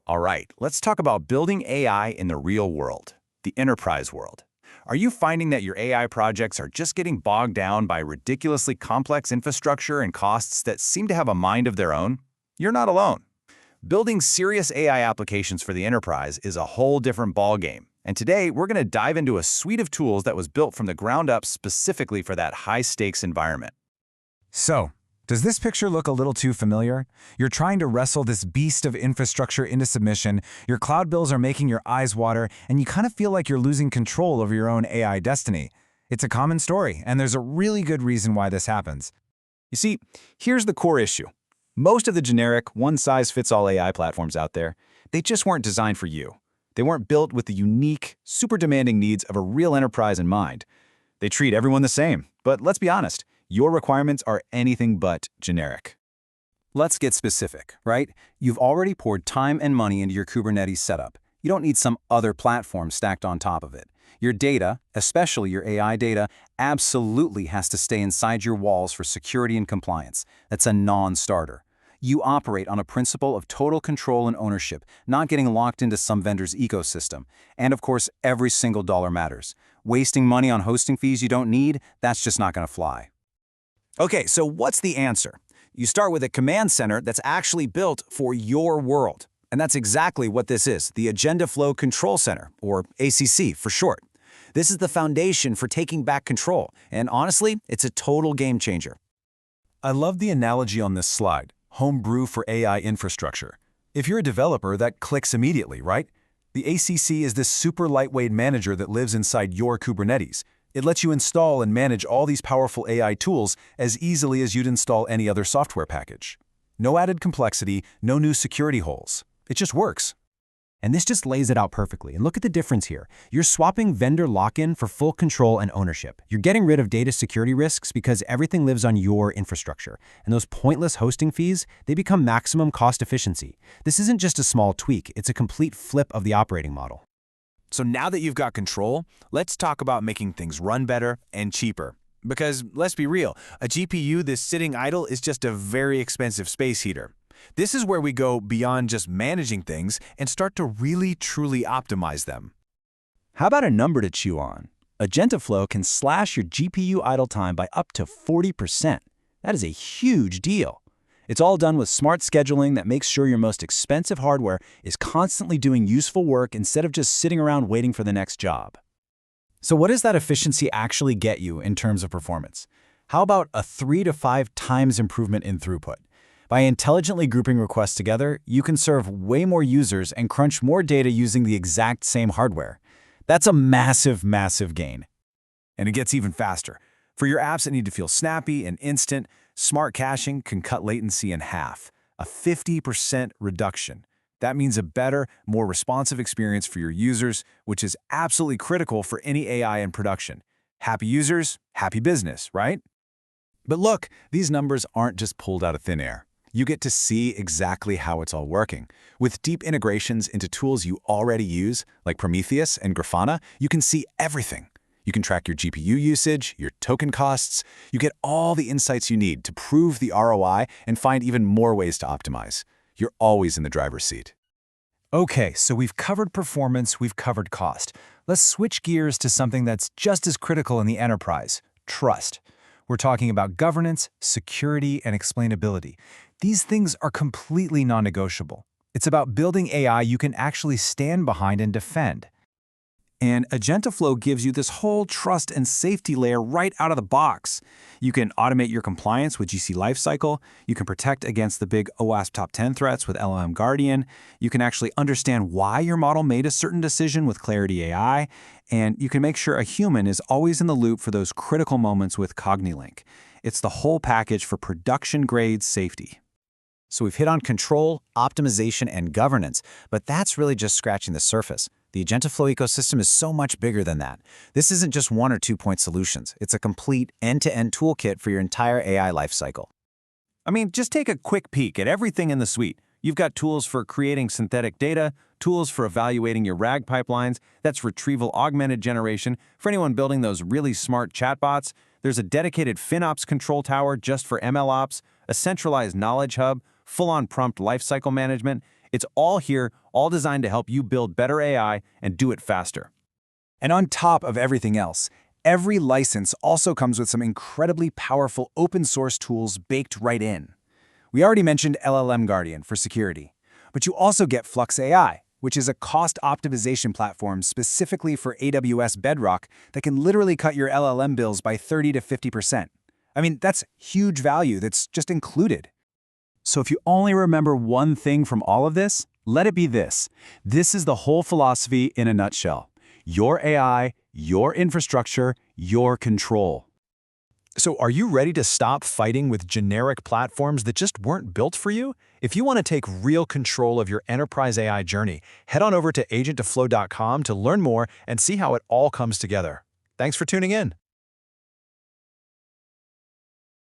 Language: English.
All right, let's talk about building AI in the real world, the enterprise world. Are you finding that your AI projects are just getting bogged down by ridiculously complex infrastructure and costs that seem to have a mind of their own? You're not alone. Building serious AI applications for the enterprise is a whole different ballgame. And today, we're going to dive into a suite of tools that was built from the ground up specifically for that high-stakes environment. So, does this picture look a little too familiar? You're trying to wrestle this beast of infrastructure into submission, your cloud bills are making your eyes water, and you kind of feel like you're losing control over your own AI destiny. It's a common story, and there's a really good reason why this happens. You see, here's the core issue. Most of the generic, one-size-fits-all AI platforms out there, they just weren't designed for you. They weren't built with the unique, super demanding needs of a real enterprise in mind. They treat everyone the same, but let's be honest, your requirements are anything but generic. Let's get specific, right? You've already poured time and money into your Kubernetes setup. You don't need some other platform stacked on top of it. Your data, especially your AI data, absolutely has to stay inside your walls for security and compliance. That's a non-starter. You operate on a principle of total control and ownership, not getting locked into some vendor's ecosystem. And of course, every single dollar matters. Wasting money on hosting fees you don't need, that's just not going to fly. Okay, so what's the answer? You start with a command center that's actually built for your world. And that's exactly what this is, the AgentaFlow Control Center, or ACC for short. This is the foundation for taking back control, and honestly, it's a total game changer. I love the analogy on this slide, homebrew for AI infrastructure. If you're a developer, that clicks immediately, right? The ACC is this super lightweight manager that lives inside your Kubernetes. It lets you install and manage all these powerful AI tools as easily as you'd install any other software package. No added complexity, no new security holes. It just works. And this just lays it out perfectly. And look at the difference here. You're swapping vendor lock-in for full control and ownership. You're getting rid of data security risks because everything lives on your infrastructure. And those pointless hosting fees, they become maximum cost efficiency. This isn't just a small tweak, it's a complete flip of the operating model. So now that you've got control, let's talk about making things run better and cheaper. Because let's be real, a GPU that's sitting idle is just a very expensive space heater. This is where we go beyond just managing things and start to really truly optimize them. How about a number to chew on? AgentaFlow can slash your GPU idle time by up to 40%. That is a huge deal. It's all done with smart scheduling that makes sure your most expensive hardware is constantly doing useful work instead of just sitting around waiting for the next job. So what does that efficiency actually get you in terms of performance? How about a 3 to 5 times improvement in throughput? By intelligently grouping requests together, you can serve way more users and crunch more data using the exact same hardware. That's a massive, massive gain. And it gets even faster. For your apps that need to feel snappy and instant, smart caching can cut latency in half, a 50% reduction. That means a better, more responsive experience for your users, which is absolutely critical for any AI in production. Happy users, happy business, right? But look, these numbers aren't just pulled out of thin air. You get to see exactly how it's all working. With deep integrations into tools you already use, like Prometheus and Grafana, you can see everything. You can track your GPU usage, your token costs. You get all the insights you need to prove the ROI and find even more ways to optimize. You're always in the driver's seat. Okay, so we've covered performance, we've covered cost. Let's switch gears to something that's just as critical in the enterprise, trust. We're talking about governance, security, and explainability. These things are completely non-negotiable. It's about building AI you can actually stand behind and defend. And AgentaFlow gives you this whole trust and safety layer right out of the box. You can automate your compliance with GC Lifecycle. You can protect against the big OWASP Top 10 threats with LLM Guardian. You can actually understand why your model made a certain decision with Clarity AI. And you can make sure a human is always in the loop for those critical moments with CogniLink. It's the whole package for production-grade safety. So we've hit on control, optimization, and governance, but that's really just scratching the surface. The AgentaFlow ecosystem is so much bigger than that. This isn't just 1 or 2 point solutions. It's a complete end-to-end toolkit for your entire AI lifecycle. I mean, just take a quick peek at everything in the suite. You've got tools for creating synthetic data, tools for evaluating your RAG pipelines, that's retrieval augmented generation. For anyone building those really smart chatbots, there's a dedicated FinOps control tower just for MLOps, a centralized knowledge hub, full-on prompt lifecycle management, It's all here, all designed to help you build better AI and do it faster. And on top of everything else, every license also comes with some incredibly powerful open-source tools baked right in. We already mentioned LLM Guardian for security, but you also get Flux AI, which is a cost optimization platform specifically for AWS Bedrock that can literally cut your LLM bills by 30 to 50%. I mean, that's huge value that's just included. So if you only remember one thing from all of this, let it be this. This is the whole philosophy in a nutshell. Your AI, your infrastructure, your control. So are you ready to stop fighting with generic platforms that just weren't built for you? If you want to take real control of your enterprise AI journey, head on over to AgentaFlow.com to learn more and see how it all comes together. Thanks for tuning in.